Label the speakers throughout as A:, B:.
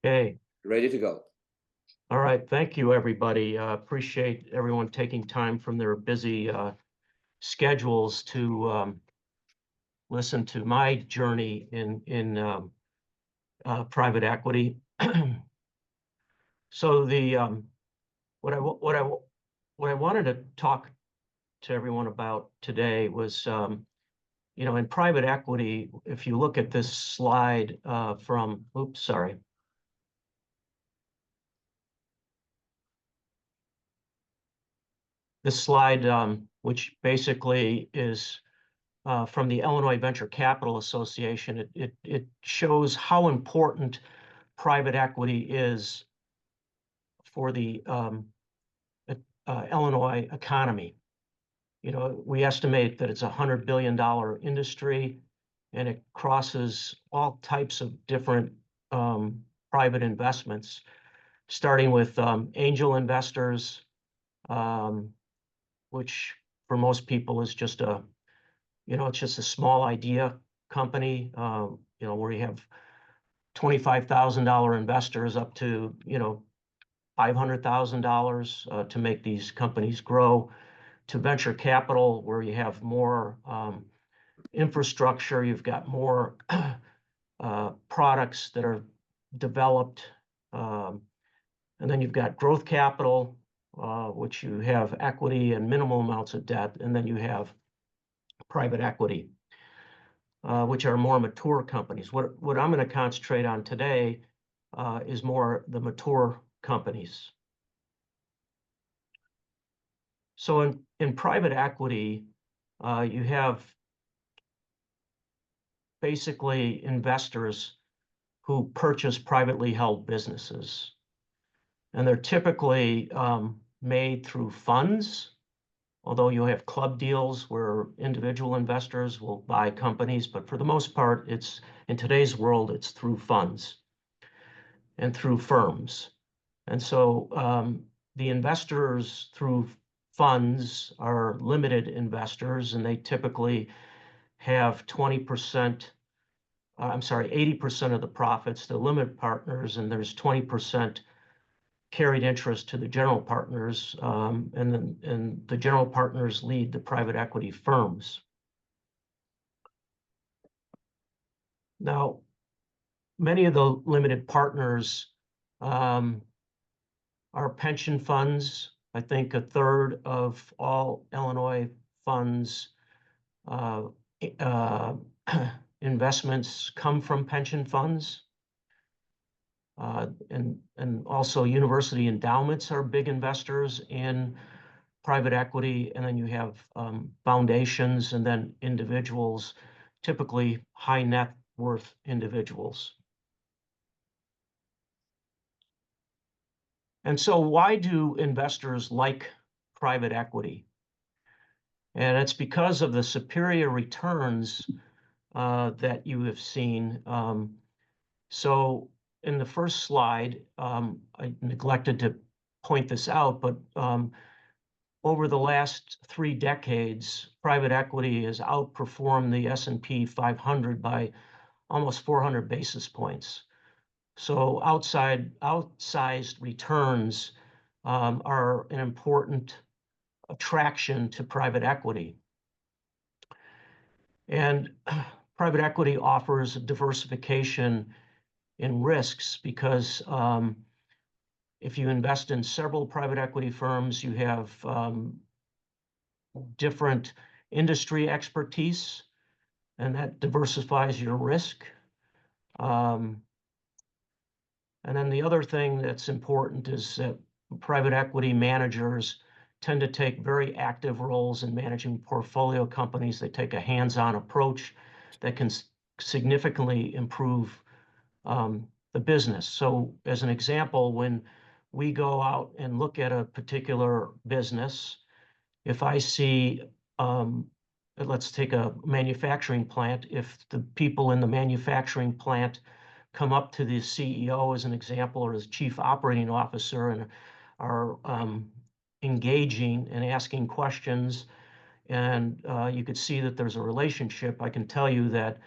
A: Okay.
B: Ready to go.
A: All right. Thank you, everybody. Appreciate everyone taking time from their busy schedules to listen to my journey in private equity. So the what I wa- what I wanted to talk to everyone about today was in private equity. If you look at this slide oops, sorry. This slide, which basically is from the Illinois Venture Capital Association, it shows how important private equity is for the Illinois economy. We estimate that it's $100 billion industry, and it crosses all types of different private investments, starting with angel investors, which for most people is just it's just a small idea company, where you have $25,000 investors up to, $500,000 to make these companies grow, to venture capital, where you have more infrastructure, you've got more products that are developed, and then you've got growth capital, which you have equity and minimal amounts of debt, and then you have private equity, which are more mature companies. What I'm going to concentrate on today is more the mature companies. So in private equity, you have basically investors who purchase privately held businesses. And they're typically made through funds, although you have club deals where individual investors will buy companies, but for the most part, in today's world, it's through funds and through firms. And so the investors through funds are limited investors, and they typically have 80% of the profits to limited partners, and there's 20% carried interest to the general partners, and the general partners lead the private equity firms. Now, many of the limited partners are pension funds. I think a third of all Illinois funds investments come from pension funds. And also university endowments are big investors in private equity. And then you have foundations, and then individuals, typically high net worth individuals. And so why do investors like private equity? And it's because of the superior returns that you have seen. So in the first slide, I neglected to point this out, but over the last 3 decades, private equity has outperformed the S&P 500 by almost 400 basis points. So outsized returns are an important attraction to private equity. And private equity offers diversification in risks because if you invest in several private equity firms, you have different industry expertise, and that diversifies your risk. And then the other thing that's important is that private equity managers tend to take very active roles in managing portfolio companies. They take a hands-on approach that can significantly improve the business. So as an example, when we go out and look at a particular business, if I see, let's take a manufacturing plant, if the people in the manufacturing plant come up to the CEO as an example, or as chief operating officer, and are engaging and asking questions, and you could see that there's a relationship, I can tell you that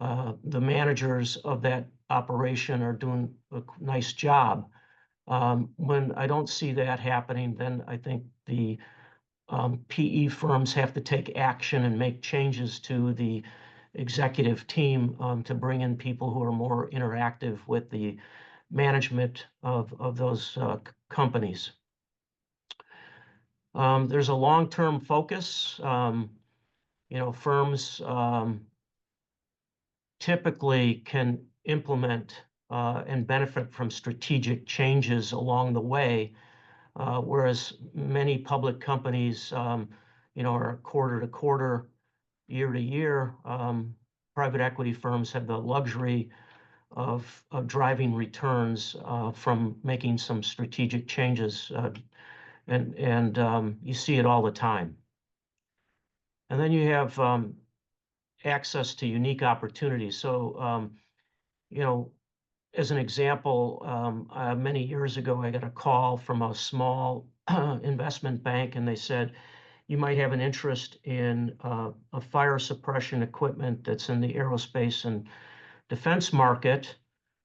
A: the managers of that operation are doing a nice job. When I don't see that happening, then I think the PE firms have to take action and make changes to the executive team to bring in people who are more interactive with the management of those companies. There's a long-term focus. Firms typically can implement and benefit from strategic changes along the way, whereas many public companies, are quarter to quarter, year to year. Private equity firms have the luxury of driving returns from making some strategic changes, and you see it all the time. And then you have access to unique opportunities. So, as an example, many years ago, I got a call from a small investment bank, and they said, you might have an interest in a fire suppression equipment that's in the aerospace and defense market.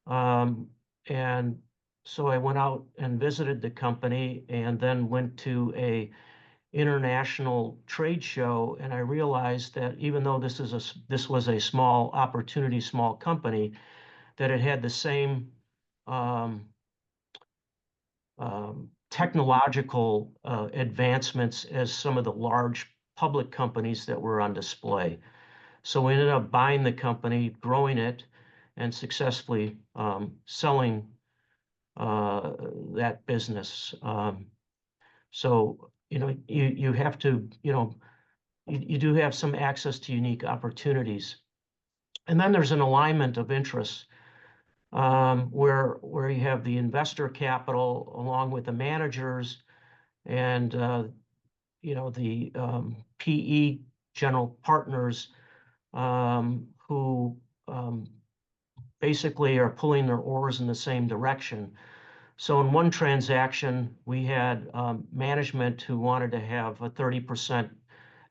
A: And so I went out and visited the company and then went to a international trade show, and I realized that even though this was a small opportunity, small company, that it had the same technological advancements as some of the large public companies that were on display. So we ended up buying the company, growing it, and successfully selling that business. So, you have to, you do have some access to unique opportunities. And then there's an alignment of interests where you have the investor capital along with the managers and the PE general partners who basically are pulling their oars in the same direction. So in one transaction, we had management who wanted to have a 30%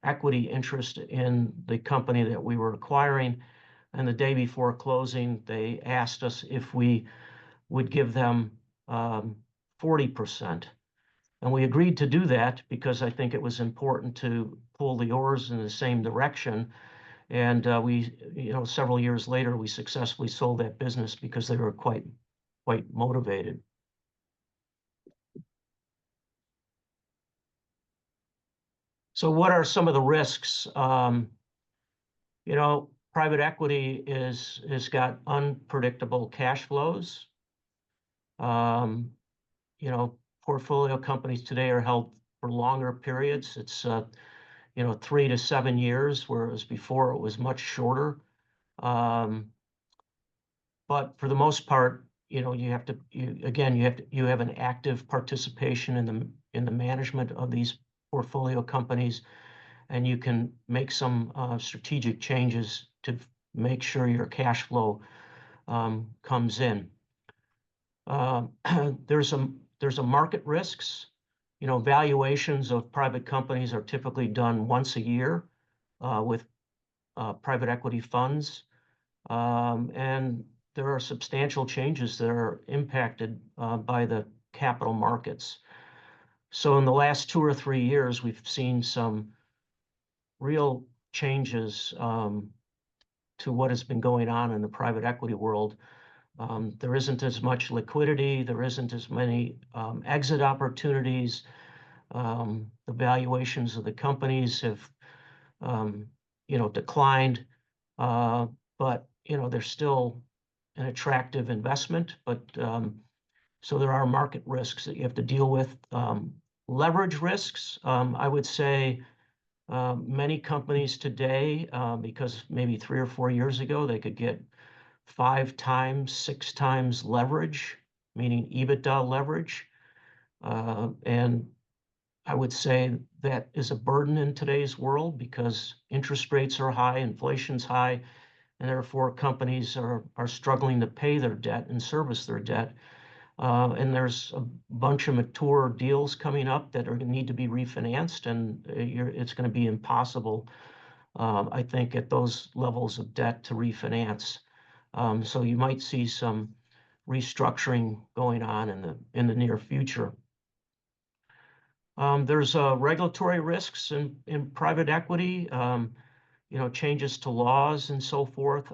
A: equity interest in the company that we were acquiring. And the day before closing, they asked us if we would give them 40%. And we agreed to do that because I think it was important to pull the oars in the same direction. And several years later, we successfully sold that business because they were quite motivated. So what are some of the risks? Private equity has got unpredictable cash flows. Portfolio companies today are held for longer periods. It's 3 to 7 years, whereas before it was much shorter. But for the most part, you have an active participation in the management of these portfolio companies, and you can make some strategic changes to make sure your cash flow comes in. There's a market risks. Valuations of private companies are typically done once a year with private equity funds, and there are substantial changes that are impacted by the capital markets. So in the last 2 or 3 years, we've seen some real changes to what has been going on in the private equity world. There isn't as much liquidity. There isn't as many exit opportunities. The valuations of the companies have, declined, but they're still an attractive investment. But so there are market risks that you have to deal with. Leverage risks, I would say. Many companies today, because maybe 3 or 4 years ago, they could get 5 times, 6 times leverage, meaning EBITDA leverage. And I would say that is a burden in today's world because interest rates are high, inflation's high, and therefore companies are struggling to pay their debt and service their debt. And there's a bunch of mature deals coming up that are going to need to be refinanced, and it's going to be impossible I think, at those levels of debt to refinance. So you might see some restructuring going on in the near future. There's regulatory risks in private equity, changes to laws and so forth.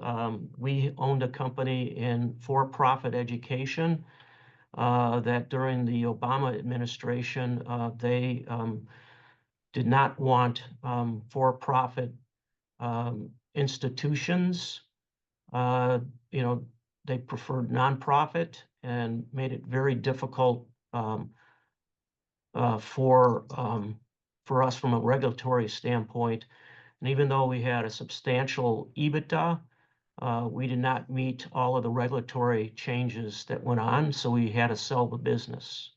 A: We owned a company in for-profit education that during the Obama administration, they did not want for-profit institutions. Uh, you know, they preferred nonprofit and made it very difficult uh, for um, for us from a regulatory standpoint. And even though we had a substantial EBITDA, we did not meet all of the regulatory changes that went on, so we had to sell the business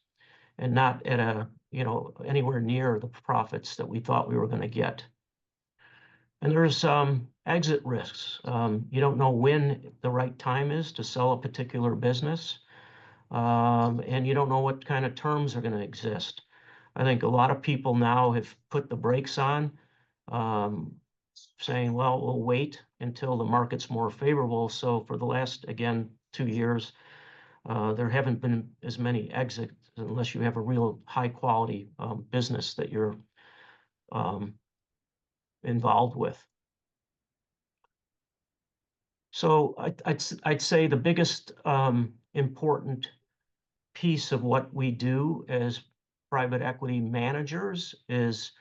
A: and not at anywhere near the profits that we thought we were going to get. And there's exit risks. You don't know when the right time is to sell a particular business, and you don't know what kind of terms are going to exist. I think a lot of people now have put the brakes on, um, saying, well, we'll wait until the market's more favorable. So for the last, again, 2 years, there haven't been as many exits unless you have a real high quality business that you're um, involved with. So I'd say the biggest important piece of what we do as private equity managers is,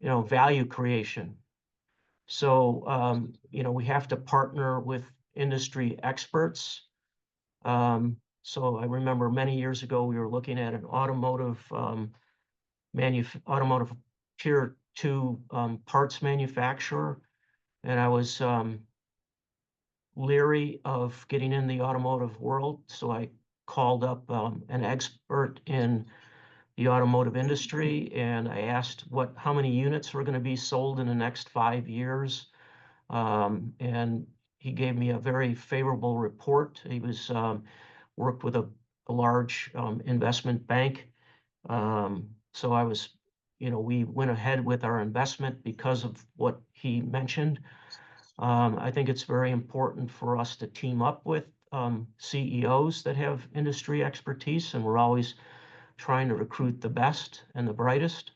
A: value creation. So, we have to partner with industry experts. So I remember many years ago, we were looking at an automotive tier two parts manufacturer, and I was leery of getting in the automotive world. So I called up an expert in the automotive industry, and I asked how many units were going to be sold in the next 5 years. And he gave me a very favorable report. He was worked with a large investment bank. So we went ahead with our investment because of what he mentioned. I think it's very important for us to team up with CEOs that have industry expertise, and we're always trying to recruit the best and the brightest.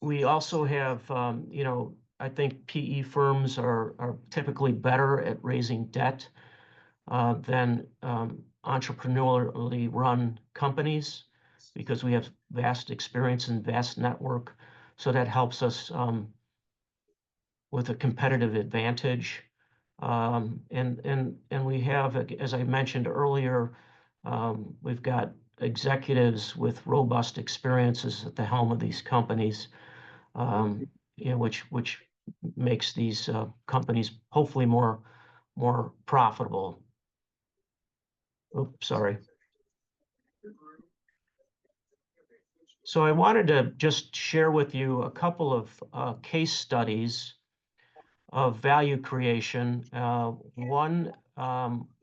A: We also have, I think PE firms are typically better at raising debt than entrepreneurially run companies because we have vast experience and vast network. So that helps us with a competitive advantage. And we have, as I mentioned earlier, we've got executives with robust experiences at the helm of these companies, which makes these companies hopefully more profitable. Oops, sorry. So I wanted to just share with you a couple of case studies of value creation. One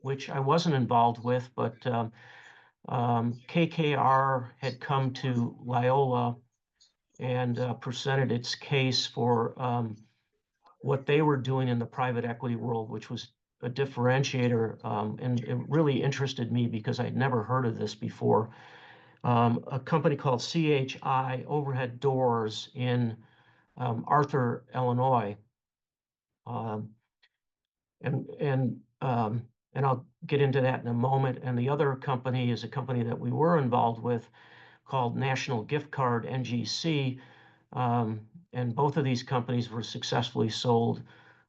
A: which I wasn't involved with, but KKR had come to Loyola and presented its case for what they were doing in the private equity world, which was a differentiator, and it really interested me because I'd never heard of this before. A company called CHI Overhead Doors in Arthur, Illinois. Um, and I'll get into that in a moment. And the other company is a company that we were involved with called National Gift Card, NGC. And both of these companies were successfully sold,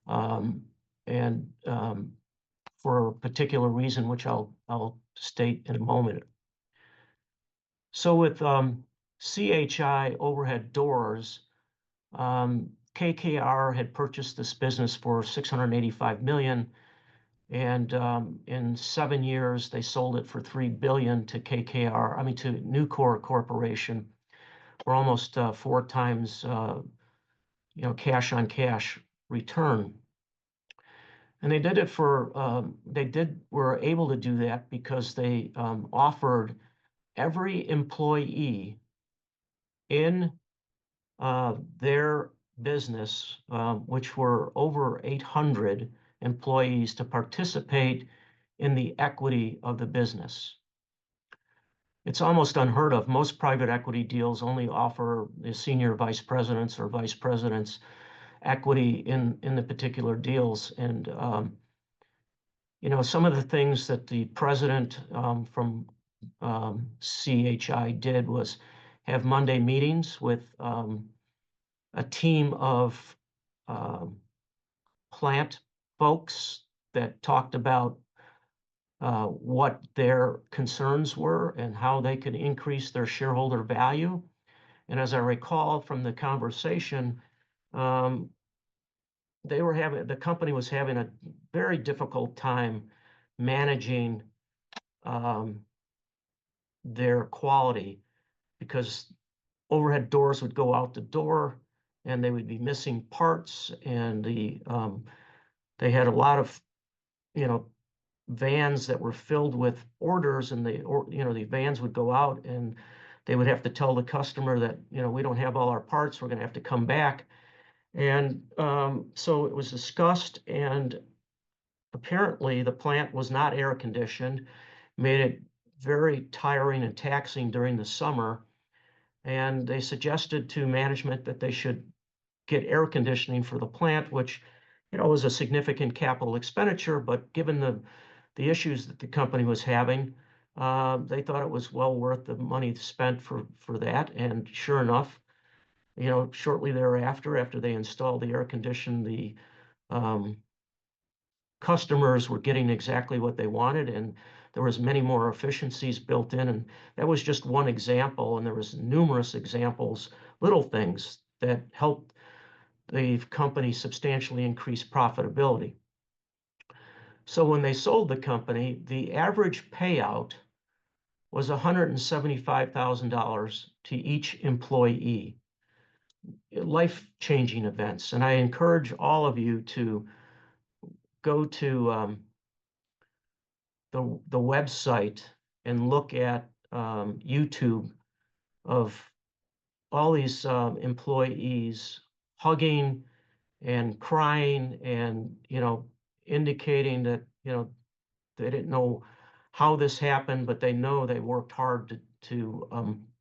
A: and for a particular reason, which I'll state in a moment. So with CHI Overhead Doors, KKR had purchased this business for $685 million. And in 7 years, they sold it for $3 billion to to Nucor Corporation, for almost 4 times, cash on cash return. And they did it were able to do that because they offered every employee in their business, which were over 800 employees, to participate in the equity of the business. It's almost unheard of. Most private equity deals only offer the senior vice presidents or vice presidents equity in the particular deals. And some of the things that the president from CHI did was have Monday meetings with a team of um, plant folks that talked about what their concerns were and how they could increase their shareholder value. And as I recall from the conversation, um, the company was having a very difficult time managing um, their quality, because overhead doors would go out the door and they would be missing parts, and they had a lot of you know vans that were filled with orders, and the vans would go out and they would have to tell the customer that we don't have all our parts, we're going to have to come back. And so it was discussed, and apparently the plant was not air conditioned, made it very tiring and taxing during the summer. And they suggested to management that they should get air conditioning for the plant, which was a significant capital expenditure. But given the issues that the company was having, they thought it was well worth the money spent for that. And sure enough, shortly thereafter, after they installed the air condition, the um, customers were getting exactly what they wanted, and there was many more efficiencies built in. And that was just one example, and there was numerous examples, little things that helped the company substantially increase profitability. So when they sold the company, the average payout was $175,000 to each employee. Life-changing events. And I encourage all of you to go to the website and look at YouTube of all these employees hugging and crying, and indicating that they didn't know how this happened, but they know they worked hard to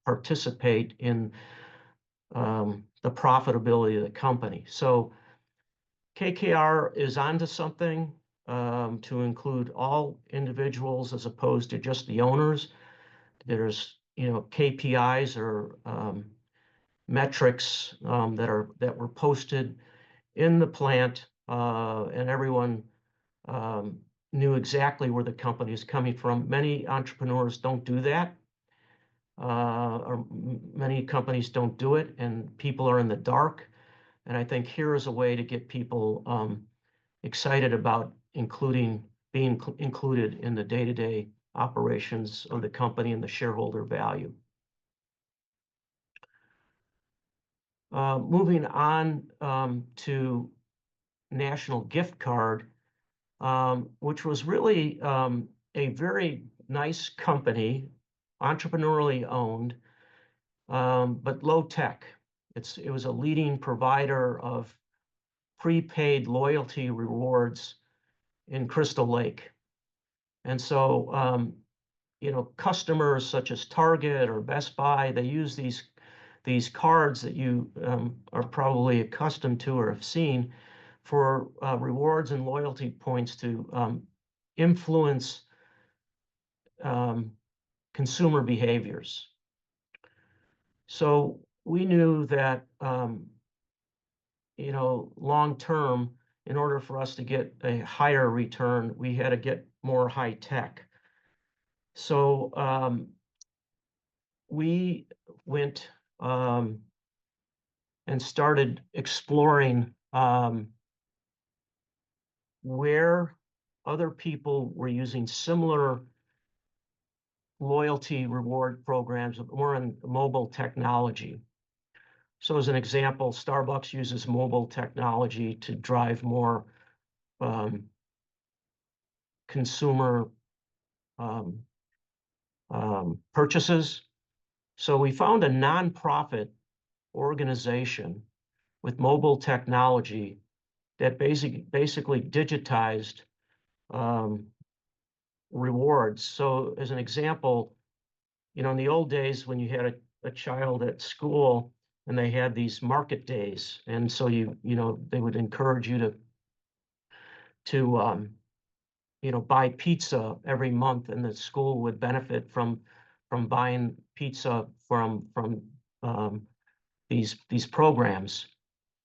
A: participate in the profitability of the company. So KKR is onto something, to include all individuals as opposed to just the owners. There's KPIs or metrics that were posted in the plant, and everyone knew exactly where the company is coming from. Many entrepreneurs don't do that, or many companies don't do it, and people are in the dark. And I think here is a way to get people excited about being included in the day-to-day operations of the company and the shareholder value. Moving on to National Gift Card, which was really a very nice company, entrepreneurially owned, but low tech. It was a leading provider of prepaid loyalty rewards in Crystal Lake. And so, customers such as Target or Best Buy, they use these cards that you are probably accustomed to or have seen for rewards and loyalty points to influence consumer behaviors. So we knew that, long term, in order for us to get a higher return, we had to get more high tech. So we went and started exploring where other people were using similar loyalty reward programs, more in mobile technology. So as an example, Starbucks uses mobile technology to drive more consumer purchases. So we found a nonprofit organization with mobile technology that basically digitized um, rewards. So as an example, in the old days when you had a child at school and they had these market days, and so they would encourage you to buy pizza every month, and the school would benefit from buying pizza from um, these programs.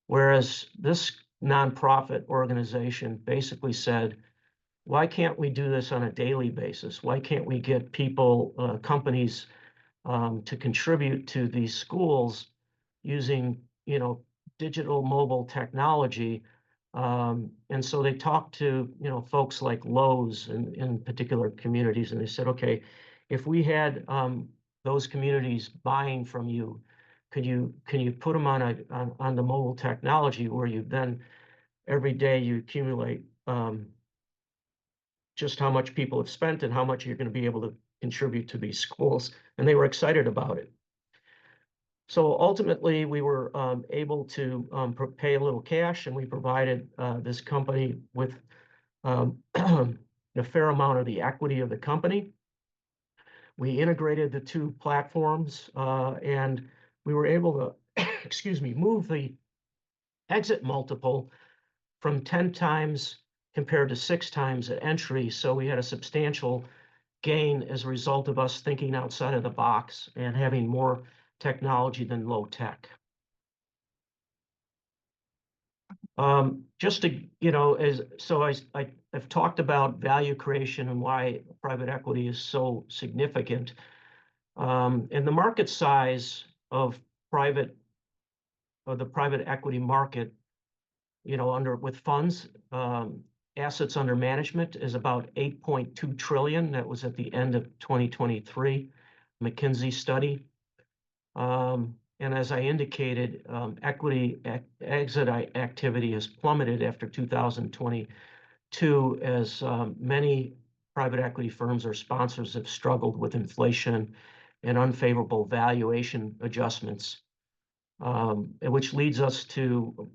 A: Whereas this nonprofit organization basically said, why can't we do this on a daily basis? Why can't we get people, companies, to contribute to these schools using, digital mobile technology? And so they talked to, folks like Lowe's in particular communities, and they said, okay, if we had those communities buying from you, can you put them on the mobile technology where you then every day you accumulate just how much people have spent and how much you're going to be able to contribute to these schools? And they were excited about it. So ultimately, we were able to pay a little cash, and we provided this company with a fair amount of the equity of the company. We integrated the two platforms, and we were able to, excuse me, move the exit multiple from 10 times compared to 6 times at entry. So we had a substantial gain as a result of us thinking outside of the box and having more technology than low tech. Just to, I've talked about value creation and why private equity is so significant. And the market size of private the private equity market, with funds, assets under management is about 8.2 trillion. That was at the end of 2023 McKinsey study. And as I indicated, equity exit activity has plummeted after 2022 as many private equity firms or sponsors have struggled with inflation and unfavorable valuation adjustments, which leads us to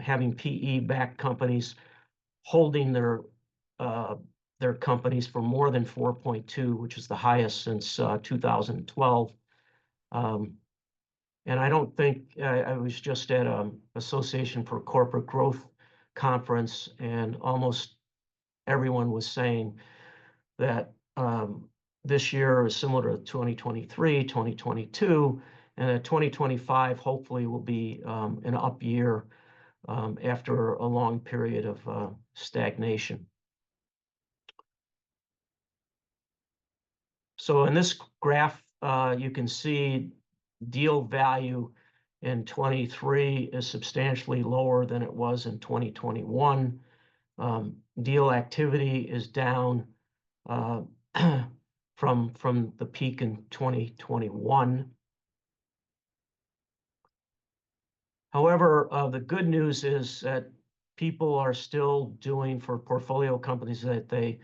A: having PE-backed companies holding their companies for more than 4.2, which is the highest since 2012. And I don't think I was just at Association for Corporate Growth conference, and almost everyone was saying that this year is similar to 2023, 2022, and that 2025 hopefully will be an up year after a long period of stagnation. So in this graph, you can see deal value in 23 is substantially lower than it was in 2021. Deal activity is down from the peak in 2021. However, the good news is that people are still doing for portfolio companies that they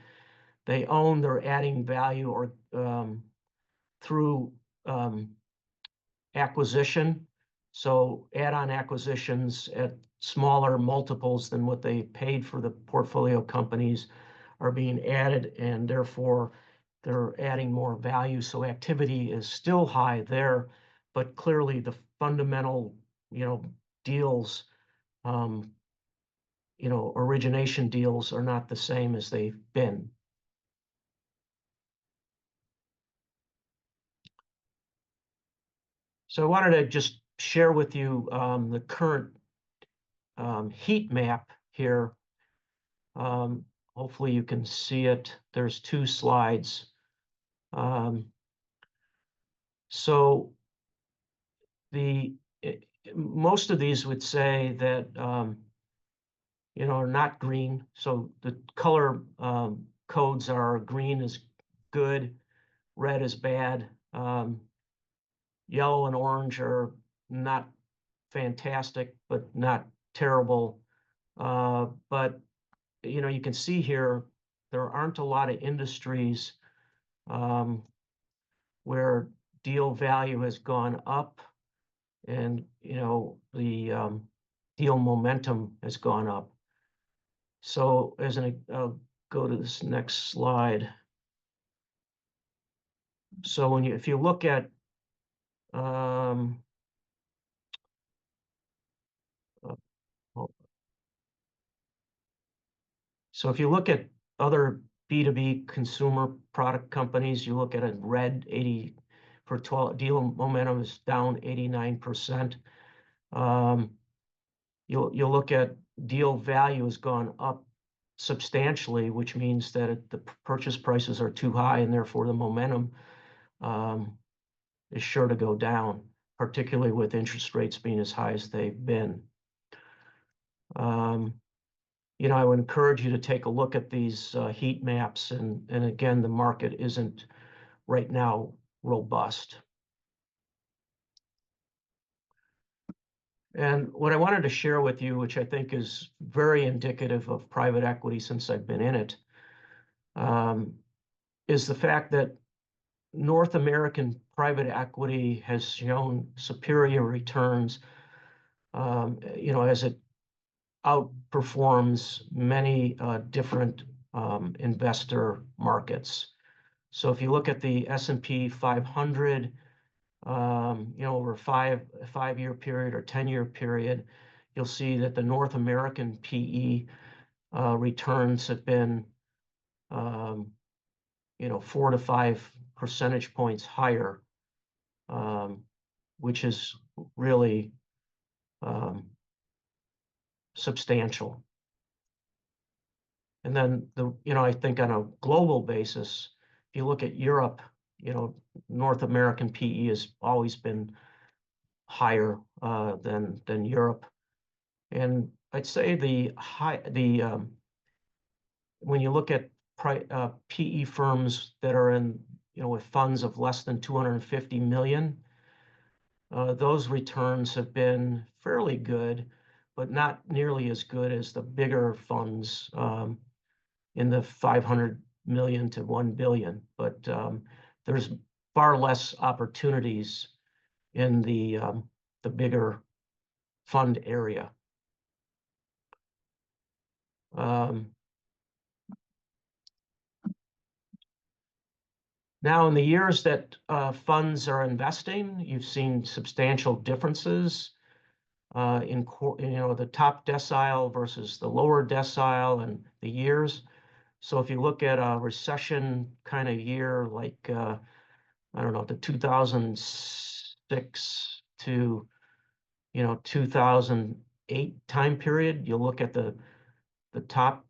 A: own, they're adding value or through acquisition. So add-on acquisitions at smaller multiples than what they paid for the portfolio companies are being added, and therefore they're adding more value. So activity is still high there, but clearly the fundamental, deals, origination deals are not the same as they've been. So I wanted to just share with you the current heat map here. Hopefully you can see it. There's 2 slides. So most of these would say that are not green. So the color codes are green is good, red is bad, yellow and orange are not fantastic, but not terrible. But you can see here there aren't a lot of industries where deal value has gone up. and the deal momentum has gone up. So I'll go to this next slide. So if you look at um, uh, oh, so if you look at other B2B consumer product companies, you look at a red 80 for 12 deal momentum is down 89%. Um, you'll look at deal value has gone up substantially, which means that the purchase prices are too high, and therefore the momentum um, is sure to go down, particularly with interest rates being as high as they've been. Um, I would encourage you to take a look at these heat maps, and again, the market isn't right now robust. And what I wanted to share with you, which I think is very indicative of private equity since I've been in it, um, is the fact that North American private equity has shown superior returns, as it outperforms many different investor markets. So if you look at the S&P 500, over a five-year period or 10-year period, you'll see that the North American PE returns have been, 4 to 5 percentage points higher, which is really um, substantial. And then I think on a global basis, if you look at Europe, North American PE has always been higher than Europe. And I'd say when you look at PE firms that are in, with funds of less than 250 million, those returns have been fairly good, but not nearly as good as the bigger funds in the 500 million to 1 billion. But there's far less opportunities in the bigger fund area. Now, in the years that funds are investing, you've seen substantial differences in the top decile versus the lower decile and the years. So if you look at a recession kind of year, like I don't know, the 2006 to 2008 time period, you look at the top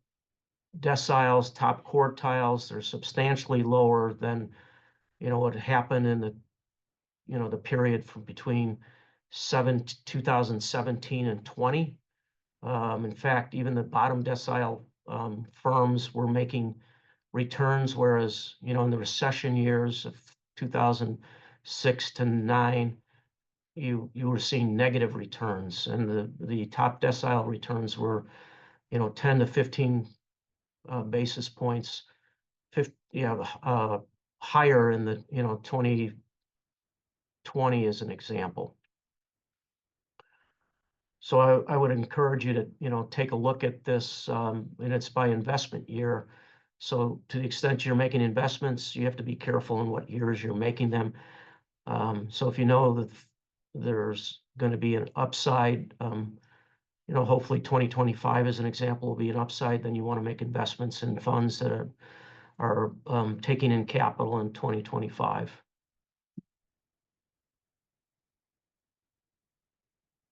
A: deciles, top quartiles, they're substantially lower than what happened in the period from between 2017 and 20. In fact, even the bottom decile firms were making returns, whereas in the recession years of 2006 to 9, you were seeing negative returns, and the top decile returns were 10 to 15 basis points, higher in the 2020 as an example. So I would encourage you to take a look at this, and it's by investment year. So to the extent you're making investments, you have to be careful in what years you're making them. So if you know that there's going to be an upside, hopefully 2025 as an example will be an upside, then you want to make investments in funds that are taking in capital in 2025.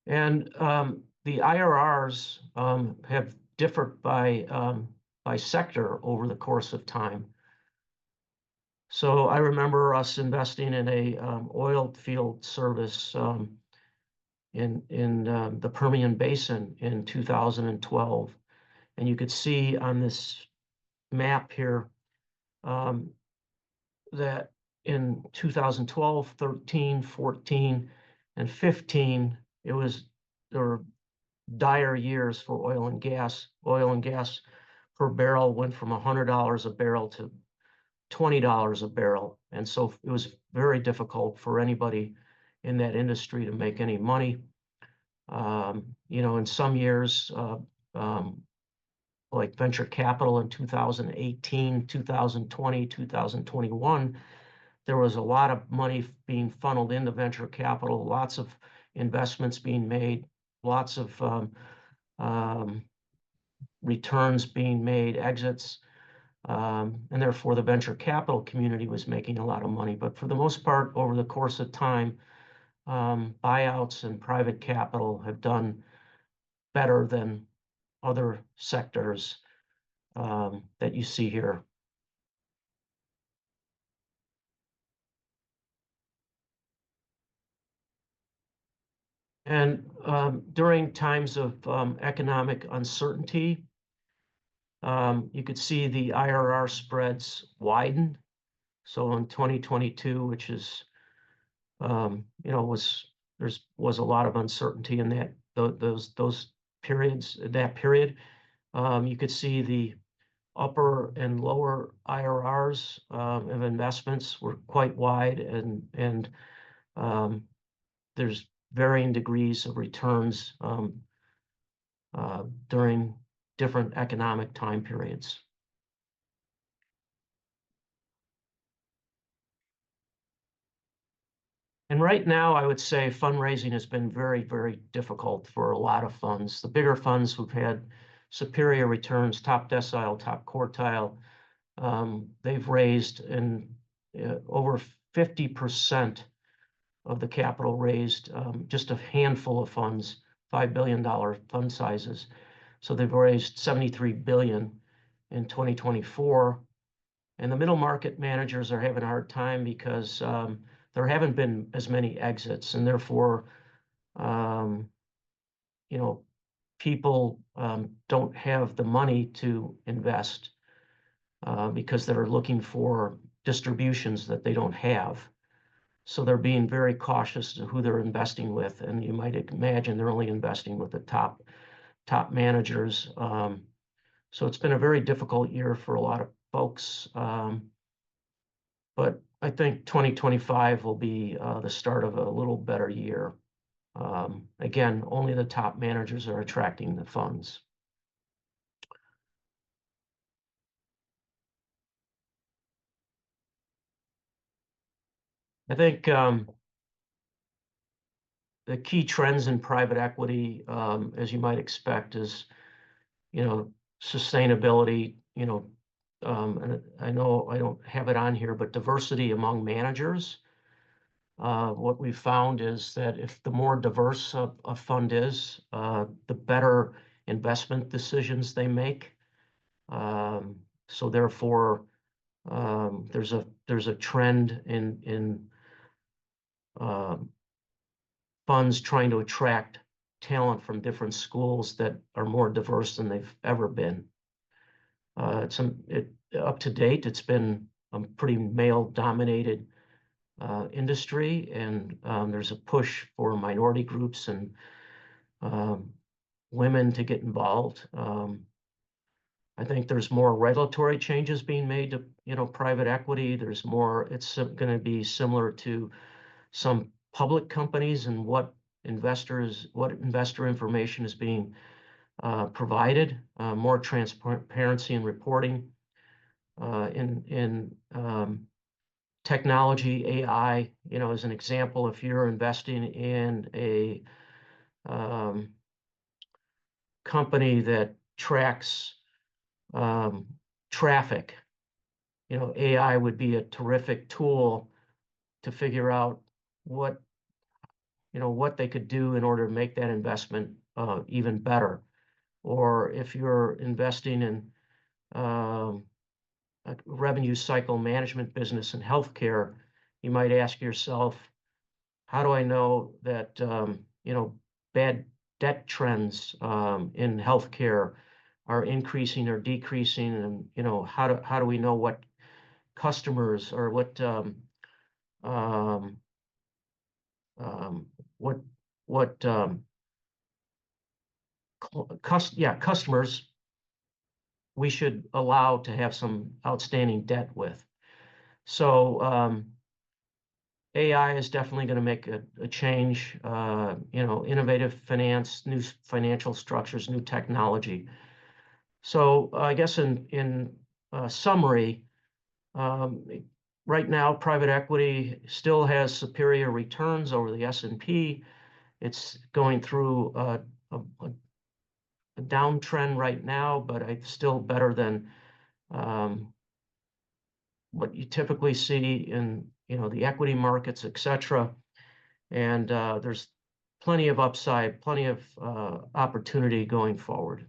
A: And the IRRs have differed by sector over the course of time. So I remember us investing in a oil field service in the Permian Basin in 2012. And you could see on this map here that in 2012, 13, 14, and 15, there were dire years for oil and gas. Oil and gas per barrel went from $100 a barrel to $20 a barrel. And so it was very difficult for anybody in that industry to make any money. In some years, like venture capital in 2018, 2020, 2021, there was a lot of money being funneled into venture capital, lots of investments being made, lots of returns being made, exits, and therefore the venture capital community was making a lot of money. But for the most part, over the course of time, buyouts and private capital have done better than other sectors that you see here. And during times of economic uncertainty, you could see the IRR spreads widen. So in 2022, which is, was a lot of uncertainty in those periods, that period. You could see the upper and lower IRRs of investments were quite wide, and there's varying degrees of returns during different economic time periods. And right now, I would say fundraising has been very, very difficult for a lot of funds. The bigger funds who've had superior returns, top decile, top quartile, they've raised over 50% of the capital raised, just a handful of funds, $5 billion fund sizes. So they've raised 73 billion in 2024. And the middle market managers are having a hard time because there haven't been as many exits, and therefore, people don't have the money to invest because they're looking for distributions that they don't have. So they're being very cautious to who they're investing with, and you might imagine they're only investing with the top managers. So it's been a very difficult year for a lot of folks. But I think 2025 will be the start of a little better year. Again, only the top managers are attracting the funds. I think the key trends in private equity, as you might expect, is sustainability. And I know I don't have it on here, but diversity among managers. What we found is that if the more diverse a fund is, the better investment decisions they make. So therefore, there's a trend in funds trying to attract talent from different schools that are more diverse than they've ever been. Up to date, it's been a pretty male-dominated industry, and there's a push for minority groups and women to get involved. I think there's more regulatory changes being made to private equity. There's more. It's going to be similar to some public companies and what investor information is being provided. More transparency and reporting in technology, AI. As an example, if you're investing in a company that tracks traffic, AI would be a terrific tool to figure out what they could do in order to make that investment even better. Or if you're investing in a revenue cycle management business in healthcare, you might ask yourself, how do I know that bad debt trends in healthcare are increasing or decreasing, and how do we know what customers or what customers we should allow to have some outstanding debt with. So AI is definitely going to make a change. Innovative finance, new financial structures, new technology. So I guess in summary, um, right now private equity still has superior returns over the S&P. It's going through a downtrend right now, but it's still better than um, what you typically see in the equity markets, et cetera. And there's plenty of upside, plenty of opportunity going forward.